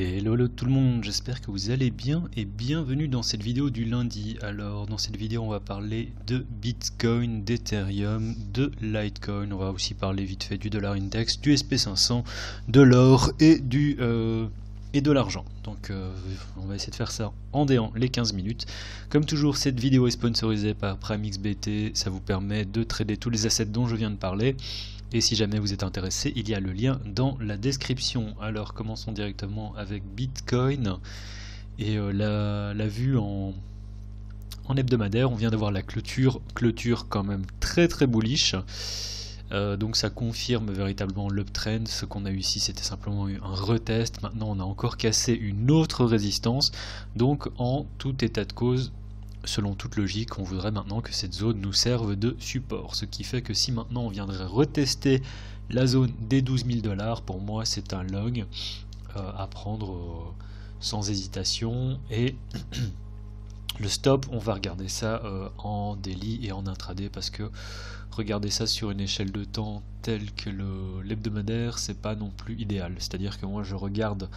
Hello tout le monde, j'espère que vous allez bien et bienvenue dans cette vidéo du lundi. Alors dans cette vidéo on va parler de Bitcoin, d'Ethereum, de Litecoin, on va aussi parler vite fait du dollar index, du SP500, de l'or et de l'argent. Donc on va essayer de faire ça en déant les 15 minutes. Comme toujours, cette vidéo est sponsorisée par PrimeXBT, ça vous permet de trader tous les assets dont je viens de parler. Et si jamais vous êtes intéressé, il y a le lien dans la description. Alors commençons directement avec Bitcoin et la vue en hebdomadaire. On vient d'avoir la clôture quand même très bullish. Donc ça confirme véritablement l'uptrend. Ce qu'on a eu ici, c'était simplement un retest. Maintenant on a encore cassé une autre résistance. Donc en tout état de cause, selon toute logique, on voudrait maintenant que cette zone nous serve de support. Ce qui fait que si maintenant on viendrait retester la zone des 12 000 $, pour moi c'est un long à prendre sans hésitation. Et le stop, on va regarder ça en daily et en intraday, parce que regarder ça sur une échelle de temps telle que l'hebdomadaire, c'est pas non plus idéal. C'est-à-dire que moi je regarde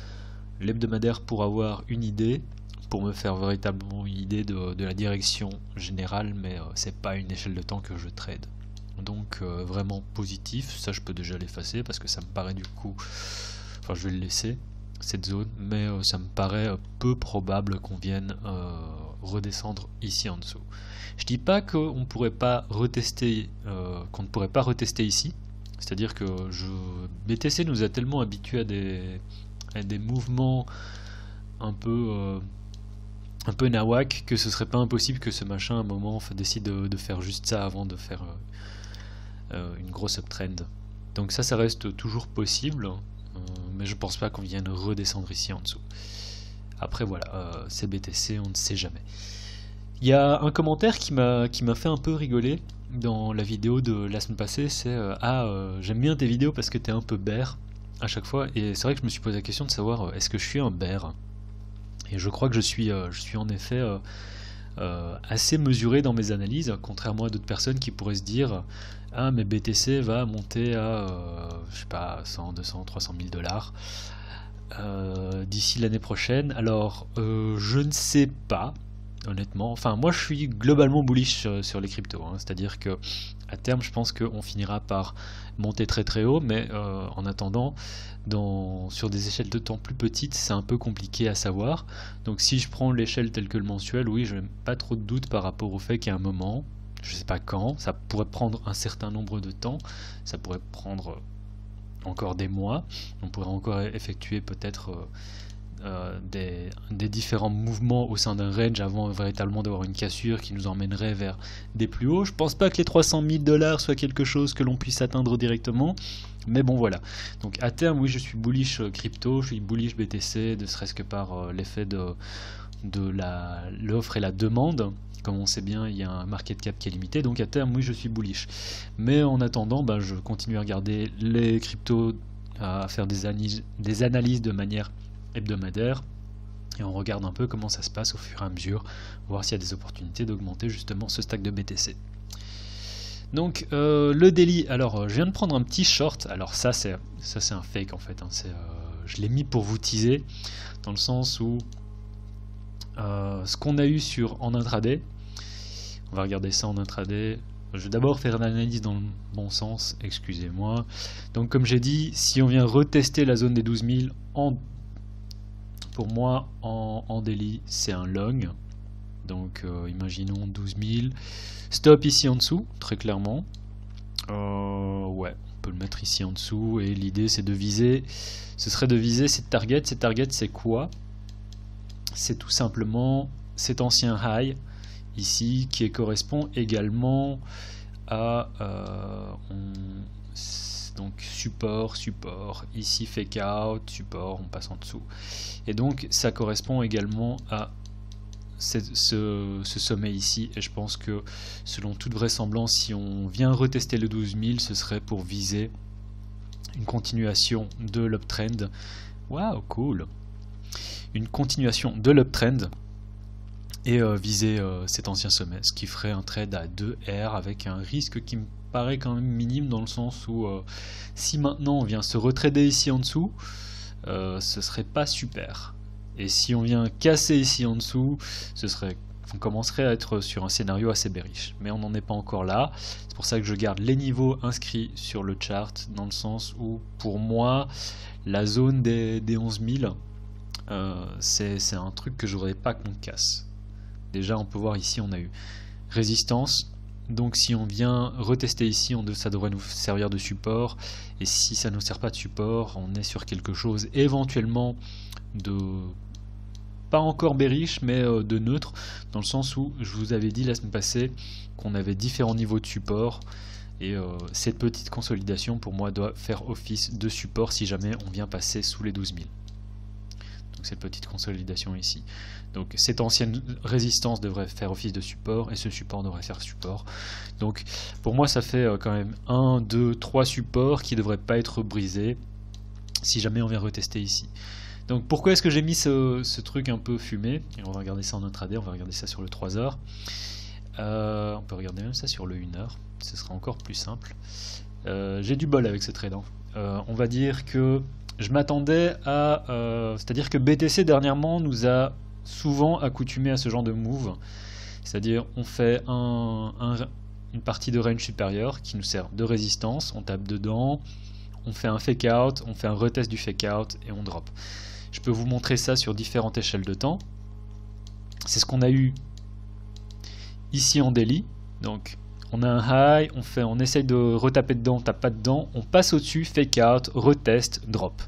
l'hebdomadaire pour avoir une idée, pour me faire véritablement une idée de la direction générale, mais c'est pas une échelle de temps que je trade. Donc vraiment positif, ça je peux déjà l'effacer parce que ça me paraît du coup, enfin je vais le laisser cette zone, mais ça me paraît peu probable qu'on vienne redescendre ici en dessous. Je dis pas qu'on ne pourrait pas retester, ici, c'est-à-dire que BTC nous a tellement habitués à des mouvements un peu nawak que ce serait pas impossible que ce machin à un moment décide de faire juste ça avant de faire une grosse uptrend. Donc ça reste toujours possible, mais je pense pas qu'on vienne redescendre ici en dessous. Après voilà, c'est BTC, on ne sait jamais. Il y a un commentaire qui m'a fait un peu rigoler dans la vidéo de la semaine passée, c'est j'aime bien tes vidéos parce que t'es un peu bear à chaque fois, et c'est vrai que je me suis posé la question de savoir est-ce que je suis un bear. Et je crois que je suis en effet assez mesuré dans mes analyses, contrairement à d'autres personnes qui pourraient se dire ah mais BTC va monter à je sais pas 100, 200, 300 000 $ d'ici l'année prochaine. Alors je ne sais pas honnêtement. Enfin moi je suis globalement bullish sur les cryptos, hein. C'est-à-dire que à terme je pense qu'on finira par monter très haut, mais en attendant sur des échelles de temps plus petites c'est un peu compliqué à savoir. Donc si je prends l'échelle telle que le mensuel, oui, je n'ai pas trop de doute par rapport au fait qu'à un moment, je sais pas quand, ça pourrait prendre un certain nombre de temps, ça pourrait prendre encore des mois, on pourrait encore effectuer peut-être des différents mouvements au sein d'un range avant véritablement d'avoir une cassure qui nous emmènerait vers des plus hauts. Je pense pas que les 300 000 $ soit quelque chose que l'on puisse atteindre directement, mais bon voilà. Donc à terme, oui, je suis bullish crypto, je suis bullish BTC, ne serait-ce que par l'effet de l'offre et la demande. Comme on sait bien, il y a un market cap qui est limité, donc à terme, oui, je suis bullish. Mais en attendant, je continue à regarder les cryptos, à faire des analyses de manière hebdomadaire, et on regarde un peu comment ça se passe au fur et à mesure, voir s'il y a des opportunités d'augmenter justement ce stack de BTC. Donc le daily, alors je viens de prendre un petit short. Alors ça c'est un fake en fait, hein. Je l'ai mis pour vous teaser, dans le sens où ce qu'on a eu en intraday, on va regarder ça en intraday. Je vais d'abord faire une analyse dans le bon sens, excusez-moi. Donc comme j'ai dit, si on vient retester la zone des 12 000 pour moi en daily c'est un long. Donc imaginons 12 000, stop ici en dessous, très clairement. Ouais, on peut le mettre ici en dessous, et l'idée c'est de viser, ce serait de viser cette target. Cette target c'est quoi? C'est tout simplement cet ancien high ici qui correspond également à donc support, ici fake out, support, on passe en dessous, et donc ça correspond également à ce sommet ici. Et je pense que selon toute vraisemblance, si on vient retester le 12 000, ce serait pour viser une continuation de l'uptrend. Waouh, cool, une continuation de l'uptrend et viser cet ancien sommet, ce qui ferait un trade à 2R avec un risque qui me paraît quand même minime, dans le sens où si maintenant on vient se retrader ici en dessous, ce serait pas super. Et si on vient casser ici en dessous, on commencerait à être sur un scénario assez bearish. Mais on n'en est pas encore là. C'est pour ça que je garde les niveaux inscrits sur le chart, dans le sens où, pour moi, la zone des 11 000, c'est un truc que je voudrais pas qu'on casse. Déjà, on peut voir ici, on a eu résistance. Donc si on vient retester ici, ça devrait nous servir de support. Et si ça ne nous sert pas de support, on est sur quelque chose éventuellement de... pas encore bearish, mais de neutre, dans le sens où je vous avais dit la semaine passée qu'on avait différents niveaux de support. Et cette petite consolidation, pour moi, doit faire office de support si jamais on vient passer sous les 12 000. Donc cette petite consolidation ici. Donc cette ancienne résistance devrait faire office de support et ce support devrait faire support. Donc pour moi ça fait quand même 1, 2, 3 supports qui ne devraient pas être brisés si jamais on vient retester ici. Donc pourquoi est-ce que j'ai mis ce truc un peu fumé? Et on va regarder ça en intraday, on va regarder ça sur le 3 heures. On peut regarder même ça sur le 1 heure, ce sera encore plus simple. J'ai du bol avec ce trade. On va dire que je m'attendais à... c'est-à-dire que BTC dernièrement nous a souvent accoutumé à ce genre de move. C'est-à-dire on fait une partie de range supérieure qui nous sert de résistance, on tape dedans, on fait un fake out, on fait un retest du fake out et on drop. Je peux vous montrer ça sur différentes échelles de temps. C'est ce qu'on a eu ici en daily. Donc on a un high, on essaye de retaper dedans, on tape pas dedans, on passe au-dessus, fake out, retest, drop.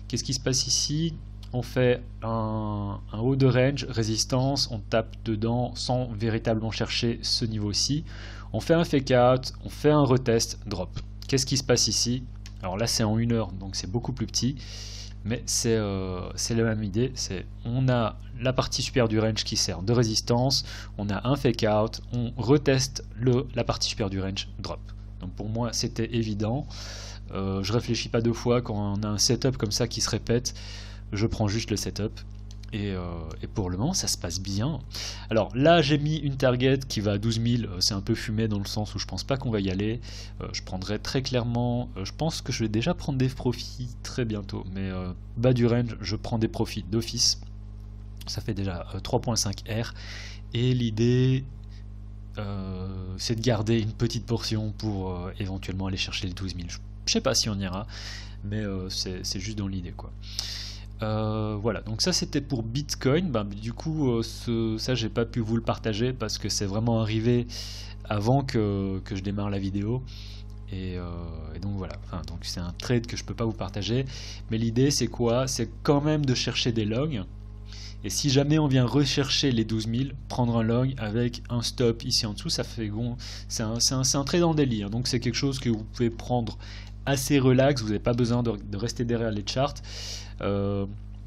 Qu'est-ce qui se passe ici? On fait un haut de range, résistance, on tape dedans sans véritablement chercher ce niveau-ci. On fait un fake out, on fait un retest, drop. Qu'est-ce qui se passe ici? Alors là c'est en 1 heure, donc c'est beaucoup plus petit. Mais c'est la même idée, on a la partie supérieure du range qui sert de résistance, on a un fake out, on reteste la partie supérieure du range, drop. Donc pour moi c'était évident, je réfléchis pas deux fois, quand on a un setup comme ça qui se répète, je prends juste le setup. Et pour le moment ça se passe bien. Alors là j'ai mis une target qui va à 12 000, c'est un peu fumé dans le sens où je pense pas qu'on va y aller. Je prendrai très clairement, je pense que je vais déjà prendre des profits très bientôt, mais bas du range je prends des profits d'office. Ça fait déjà 3.5 R et l'idée c'est de garder une petite portion pour éventuellement aller chercher les 12 000. Je sais pas si on ira, mais c'est juste dans l'idée quoi. Voilà, donc ça c'était pour Bitcoin. Du coup ça j'ai pas pu vous le partager parce que c'est vraiment arrivé avant que je démarre la vidéo et donc voilà, donc c'est un trade que je peux pas vous partager, mais l'idée c'est quoi? C'est quand même de chercher des longs, et si jamais on vient rechercher les 12 000, prendre un long avec un stop ici en dessous, ça fait bon, c'est un trade en daily, donc c'est quelque chose que vous pouvez prendre assez relax, vous n'avez pas besoin de rester derrière les charts.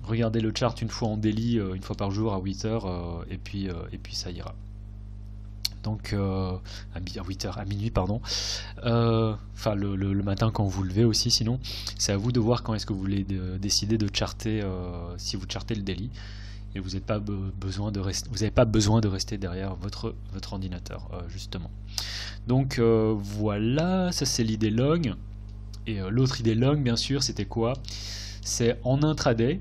Regardez le chart une fois en daily, une fois par jour à 8 heures, et puis ça ira. Donc à 8 heures, à minuit pardon. Enfin le matin quand vous vous levez aussi, sinon c'est à vous de voir quand est-ce que vous voulez décider de charter, si vous chartez le daily. Et vous n'avez pas besoin de rester derrière votre ordinateur justement. Donc voilà, ça c'est l'idée long. Et l'autre idée long bien sûr c'était quoi? C'est en intraday,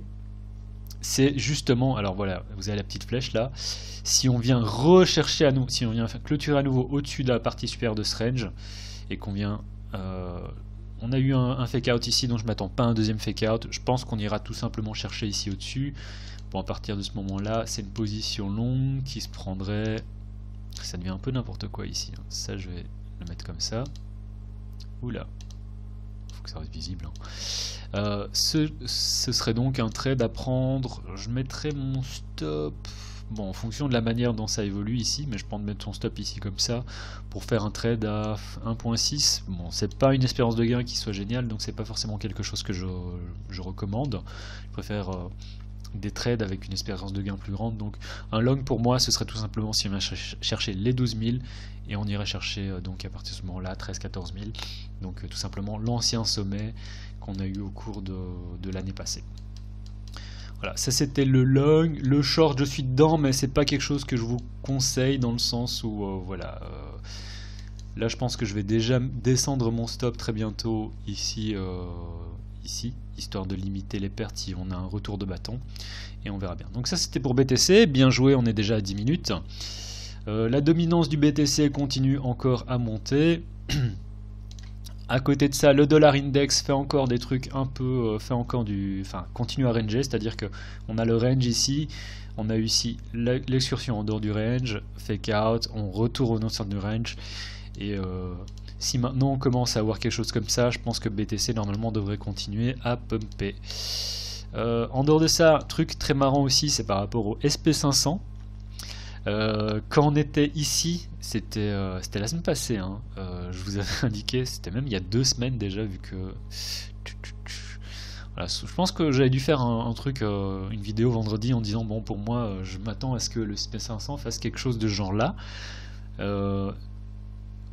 c'est justement, alors voilà, vous avez la petite flèche là, si on vient rechercher à nous, si on vient clôturer à nouveau au-dessus de la partie supérieure de ce range, et qu'on vient, on a eu un fake out ici, donc je m'attends pas à un deuxième fake out, je pense qu'on ira tout simplement chercher ici au-dessus. Bon, à partir de ce moment là, c'est une position longue qui se prendrait, ça devient un peu n'importe quoi ici, ça je vais le mettre comme ça, oula, faut que ça reste visible, ce serait donc un trade à prendre. Je mettrai mon stop, bon en fonction de la manière dont ça évolue ici, mais je pense mettre son stop ici comme ça pour faire un trade à 1.6. Bon, c'est pas une espérance de gain qui soit géniale, donc c'est pas forcément quelque chose que je recommande. Je préfère des trades avec une espérance de gain plus grande. Donc un long pour moi ce serait tout simplement si on vient chercher les 12 000 et on irait chercher donc à partir de ce moment là 13-14 000, donc tout simplement l'ancien sommet qu'on a eu au cours de l'année passée. Voilà, ça c'était le long. Le short je suis dedans, mais c'est pas quelque chose que je vous conseille dans le sens où voilà, là je pense que je vais déjà descendre mon stop très bientôt ici ici, histoire de limiter les pertes si on a un retour de bâton, et on verra bien. Donc ça c'était pour BTC, bien joué, on est déjà à 10 minutes. La dominance du BTC continue encore à monter. À côté de ça, le dollar index fait encore des trucs un peu, continue à ranger, c'est-à-dire que on a le range ici, on a eu ici l'excursion en dehors du range, fake out, on retourne au centre du range, et si maintenant on commence à avoir quelque chose comme ça, je pense que BTC normalement devrait continuer à pumper. En dehors de ça, truc très marrant aussi, c'est par rapport au SP500. Quand on était ici, c'était la semaine passée, hein, je vous avais indiqué, c'était même il y a 2 semaines déjà, vu que... Voilà, je pense que j'avais dû faire un truc, une vidéo vendredi en disant, bon, pour moi, je m'attends à ce que le SP500 fasse quelque chose de ce genre-là.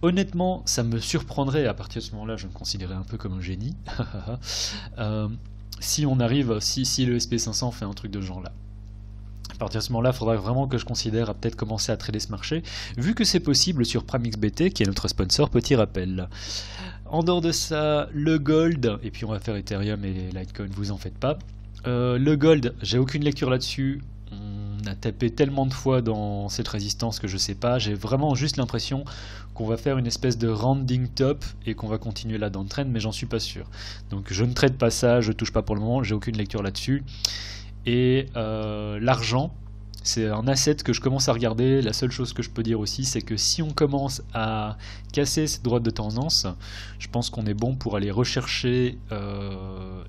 Honnêtement, ça me surprendrait, à partir de ce moment-là, je me considérais un peu comme un génie, si on arrive, si le SP500 fait un truc de ce genre-là. À partir de ce moment-là, il faudra vraiment que je considère à peut-être commencer à trader ce marché, vu que c'est possible sur PrimeXBT, qui est notre sponsor, petit rappel. En dehors de ça, le gold, et puis on va faire Ethereum et Litecoin, vous en faites pas. Le gold, j'ai aucune lecture là-dessus, on a tapé tellement de fois dans cette résistance que je sais pas, j'ai vraiment juste l'impression qu'on va faire une espèce de rounding top et qu'on va continuer la downtrend, mais j'en suis pas sûr. Donc je ne trade pas ça, je touche pas pour le moment, j'ai aucune lecture là-dessus. Et l'argent, c'est un asset que je commence à regarder. La seule chose que je peux dire aussi, c'est que si on commence à casser cette droite de tendance, je pense qu'on est bon pour aller rechercher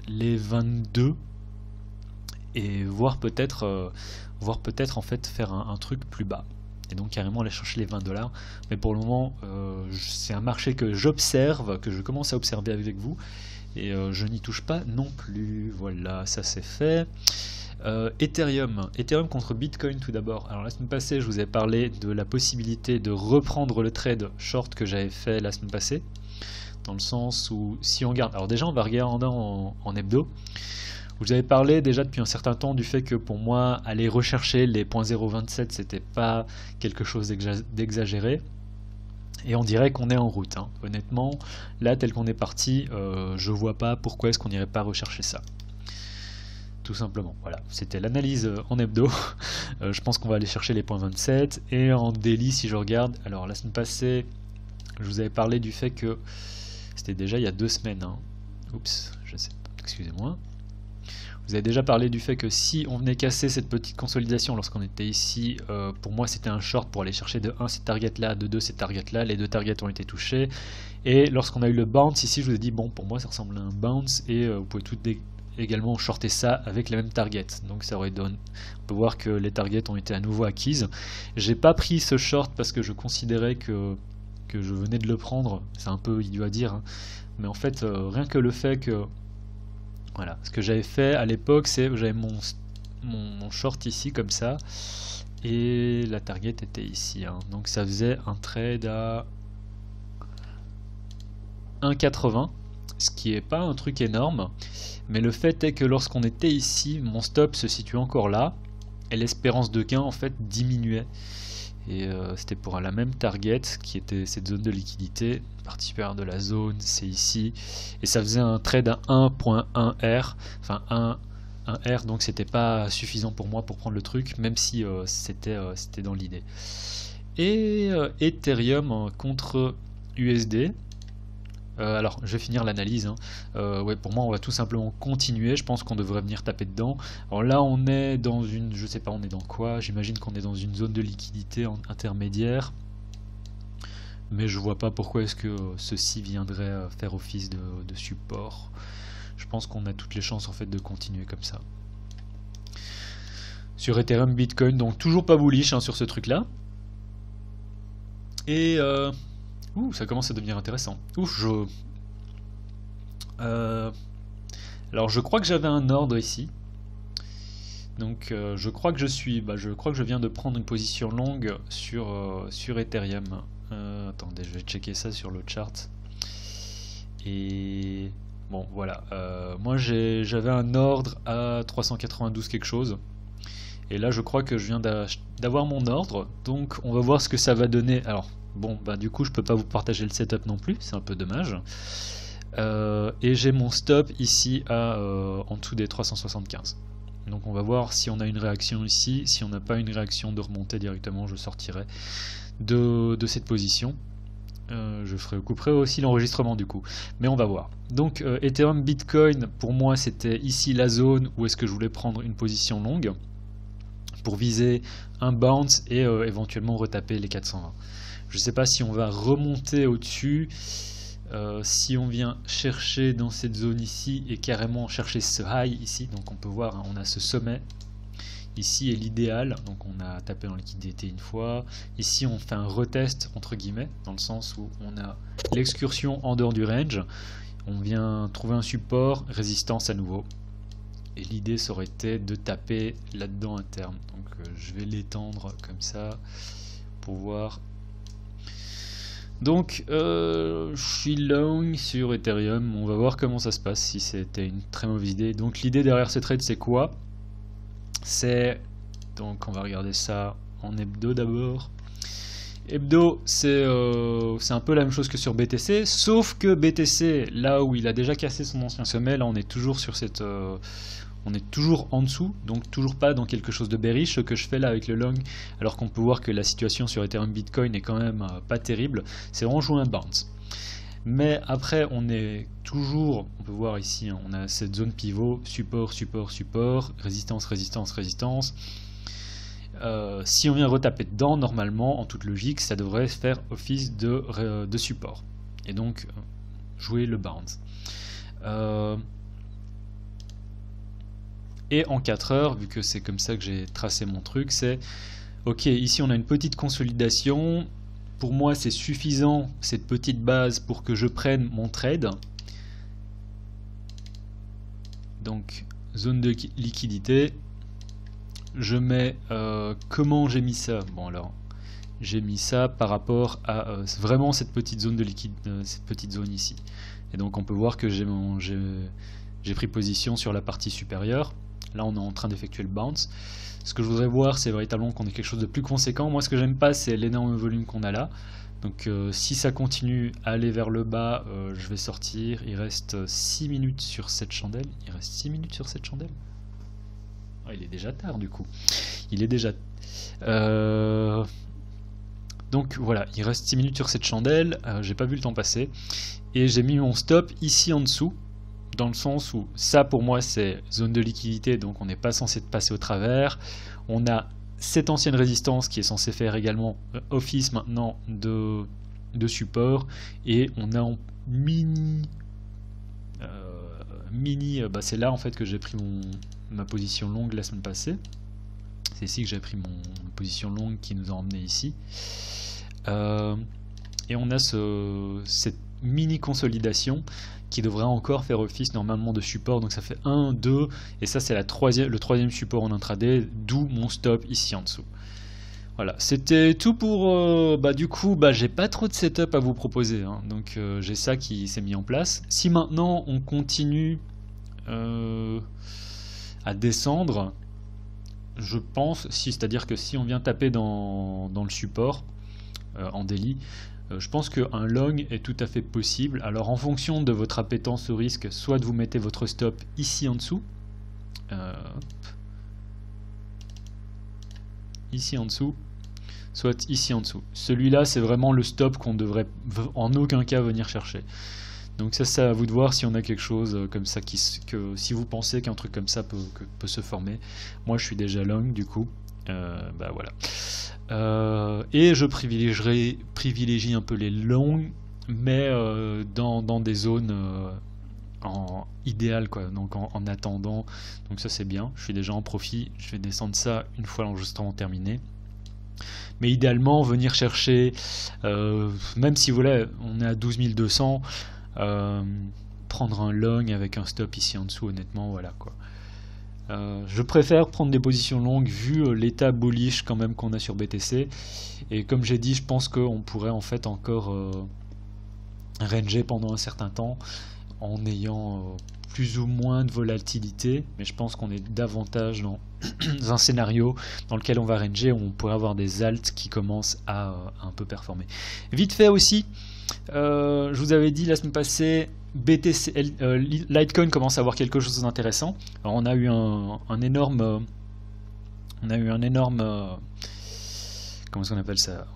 les 22 et voir peut-être en fait faire un truc plus bas. Et donc carrément aller chercher les 20$. Mais pour le moment, c'est un marché que j'observe, que je commence à observer avec vous. Et je n'y touche pas non plus. Voilà, ça c'est fait. Ethereum contre Bitcoin tout d'abord. Alors la semaine passée, je vous ai parlé de la possibilité de reprendre le trade short que j'avais fait la semaine passée, dans le sens où si on regarde, alors déjà on va regarder en hebdo. Vous avez parlé déjà depuis un certain temps du fait que pour moi aller rechercher les 0.027 c'était pas quelque chose d'exagéré. Et on dirait qu'on est en route, hein. Honnêtement, là tel qu'on est parti, je vois pas pourquoi est-ce qu'on n'irait pas rechercher ça. Tout simplement, voilà, c'était l'analyse en hebdo. Je pense qu'on va aller chercher les points 27. Et en daily, si je regarde, alors la semaine passée, je vous avais parlé du fait que c'était déjà il y a 2 semaines, hein. Oups, je sais pas, excusez-moi. Vous avez déjà parlé du fait que si on venait casser cette petite consolidation lorsqu'on était ici, pour moi c'était un short pour aller chercher de 1 ces targets là, de 2 ces targets là, les 2 targets ont été touchés. Et lorsqu'on a eu le bounce ici, je vous ai dit bon, pour moi ça ressemble à un bounce et vous pouvez tout également shorter ça avec les mêmes targets. Donc ça aurait donné, on peut voir que les targets ont été à nouveau acquises. J'ai pas pris ce short parce que je considérais que je venais de le prendre, c'est un peu idiot à dire, hein. Mais en fait rien que le fait que voilà, ce que j'avais fait à l'époque, c'est que j'avais mon short ici comme ça et la target était ici, hein. Donc ça faisait un trade à 1,80, ce qui est pas un truc énorme, mais le fait est que lorsqu'on était ici, mon stop se situait encore là et l'espérance de gain en fait diminuait. Et c'était pour la même target qui était cette zone de liquidité, partie supérieure de la zone, c'est ici, et ça faisait un trade à 1.1R, enfin 1R, donc c'était pas suffisant pour moi pour prendre le truc, même si c'était dans l'idée. Et Ethereum contre USD. Alors, je vais finir l'analyse, hein. Ouais, pour moi, on va tout simplement continuer. Je pense qu'on devrait venir taper dedans. Alors là, on est dans une... Je sais pas, on est dans quoi? J'imagine qu'on est dans une zone de liquidité intermédiaire. Mais je vois pas pourquoi est-ce que ceci viendrait faire office de support. Je pense qu'on a toutes les chances, en fait, de continuer comme ça. Sur Ethereum, Bitcoin, donc toujours pas bullish, hein, sur ce truc-là. Et... Ouh, ça commence à devenir intéressant. Ouf, alors je crois que j'avais un ordre ici. Donc je crois que je viens de prendre une position longue sur Ethereum. Attendez, je vais checker ça sur le chart. Et bon, voilà. Moi j'avais un ordre à 392 quelque chose. Et là je crois que je viens d'avoir mon ordre. Donc on va voir ce que ça va donner. Alors... Bon, bah du coup, je peux pas vous partager le setup non plus, c'est un peu dommage. et j'ai mon stop ici à en dessous des 375. Donc on va voir si on a une réaction ici. Si on n'a pas une réaction de remonter directement, je sortirai de cette position. Je couperai aussi l'enregistrement du coup, mais on va voir. Donc Ethereum, Bitcoin, pour moi c'était ici la zone où est-ce que je voulais prendre une position longue pour viser un bounce et éventuellement retaper les 420. Je ne sais pas si on va remonter au-dessus, si on vient chercher dans cette zone ici et carrément chercher ce high ici. Donc on peut voir, hein, on a ce sommet ici est l'idéal, donc on a tapé en liquidité une fois. Ici on fait un retest entre guillemets, dans le sens où on a l'excursion en dehors du range, on vient trouver un support, résistance à nouveau. Et l'idée ça aurait été de taper là-dedans à terme. Donc je vais l'étendre comme ça pour voir. Donc je suis long sur Ethereum, on va voir comment ça se passe, si c'était une très mauvaise idée. Donc l'idée derrière ce trade c'est quoi? C'est, donc on va regarder ça en hebdo d'abord. Hebdo c'est un peu la même chose que sur BTC, sauf que BTC, là où il a déjà cassé son ancien sommet, là on est toujours sur cette... on est toujours en dessous, donc toujours pas dans quelque chose de bearish, ce que je fais là avec le long, alors qu'on peut voir que la situation sur Ethereum Bitcoin est quand même pas terrible, c'est vraiment jouer un bounce. Mais après on est toujours, on peut voir ici, hein, on a cette zone pivot, support, support, support, résistance, résistance, résistance. Si on vient retaper dedans, normalement, en toute logique, ça devrait faire office de support. Et donc, jouer le bounce. Et en 4 heures, vu que c'est comme ça que j'ai tracé mon truc, c'est... Ok, ici on a une petite consolidation. Pour moi, c'est suffisant, cette petite base, pour que je prenne mon trade. Donc, zone de liquidité. Je mets... comment j'ai mis ça? Bon alors, j'ai mis ça par rapport à vraiment cette petite zone de liquide, cette petite zone ici. Et donc on peut voir que j'ai pris position sur la partie supérieure. Là on est en train d'effectuer le bounce. Ce que je voudrais voir, c'est véritablement qu'on ait quelque chose de plus conséquent. Moi ce que j'aime pas, c'est l'énorme volume qu'on a là. Donc si ça continue à aller vers le bas, je vais sortir. Il reste 6 minutes sur cette chandelle. Il reste 6 minutes sur cette chandelle. Oh, il est déjà tard du coup. Il est déjà... Donc voilà, il reste 6 minutes sur cette chandelle. J'ai pas vu le temps passer. Et j'ai mis mon stop ici en dessous. Dans le sens où ça pour moi c'est zone de liquidité, donc on n'est pas censé passer au travers. On a cette ancienne résistance qui est censée faire également office maintenant de support, et on a en mini c'est là en fait que j'ai pris ma position longue la semaine passée. C'est ici que j'ai pris mon position longue qui nous a emmené ici, et on a cette mini consolidation qui devrait encore faire office normalement de support. Donc ça fait 1, 2, et ça c'est le troisième support en intraday, d'où mon stop ici en dessous. Voilà, c'était tout pour... du coup, j'ai pas trop de setup à vous proposer, hein. Donc j'ai ça qui s'est mis en place. Si maintenant on continue à descendre, je pense, c'est-à-dire que si on vient taper dans le support en daily, je pense qu'un long est tout à fait possible. Alors en fonction de votre appétence au risque, soit vous mettez votre stop ici en dessous, ici en dessous, soit ici en dessous. Celui-là c'est vraiment le stop qu'on devrait en aucun cas venir chercher. Donc ça c'est à vous de voir si on a quelque chose comme ça, si vous pensez qu'un truc comme ça peut se former. Moi je suis déjà long du coup, voilà. Et je privilégie un peu les longs, mais dans des zones idéales, quoi, donc en attendant. Donc ça c'est bien, je suis déjà en profit. Je vais descendre ça une fois l'enregistrement terminé. Mais idéalement venir chercher, même si vous voulez, on est à 12 200, prendre un long avec un stop ici en dessous, honnêtement, voilà quoi. Je préfère prendre des positions longues vu l'état bullish quand même qu'on a sur BTC, et comme j'ai dit, je pense qu'on pourrait en fait encore ranger pendant un certain temps en ayant plus ou moins de volatilité, mais je pense qu'on est davantage dans un scénario dans lequel on va ranger, où on pourrait avoir des alts qui commencent à un peu performer. Vite fait aussi, Je vous avais dit la semaine passée, BTC, Litecoin commence à avoir quelque chose d'intéressant. Alors on a eu un énorme, comment est-ce qu'on appelle ça,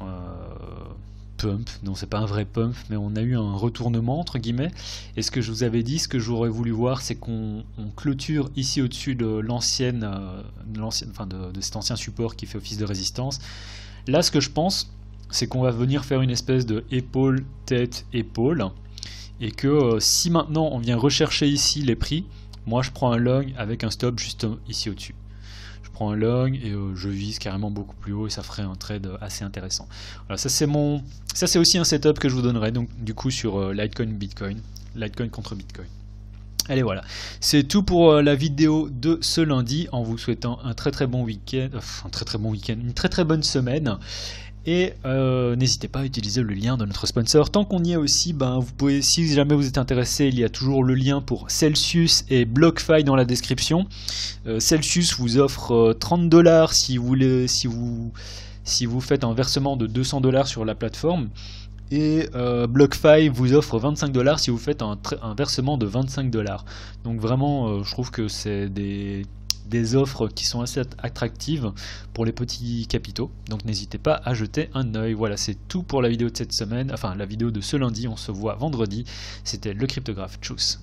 pump. Non, c'est pas un vrai pump, mais on a eu un retournement entre guillemets. Et ce que je vous avais dit, ce que j'aurais voulu voir, c'est qu'on clôture ici au-dessus de l'ancienne, enfin de cet ancien support qui fait office de résistance. Là, ce que je pense, c'est qu'on va venir faire une espèce de épaule, tête, épaule, et que si maintenant on vient rechercher ici les prix, moi je prends un long avec un stop juste ici au-dessus. Je prends un long et je vise carrément beaucoup plus haut et ça ferait un trade assez intéressant. Voilà, ça c'est aussi un setup que je vous donnerai donc du coup sur Litecoin Bitcoin, Litecoin contre Bitcoin. Allez voilà, c'est tout pour la vidéo de ce lundi en vous souhaitant un très bon week-end, une très bonne semaine. Et n'hésitez pas à utiliser le lien de notre sponsor. Tant qu'on y est aussi, vous pouvez, si jamais vous êtes intéressé, il y a toujours le lien pour Celsius et BlockFi dans la description. Celsius vous offre 30 $ si vous faites un versement de 200 $ sur la plateforme. Et BlockFi vous offre 25 $ si vous faites un versement de 25 $. Donc vraiment, je trouve que c'est des offres qui sont assez attractives pour les petits capitaux, donc n'hésitez pas à jeter un œil. Voilà, c'est tout pour la vidéo de cette semaine, enfin la vidéo de ce lundi, on se voit vendredi. C'était le cryptographe, tchuss.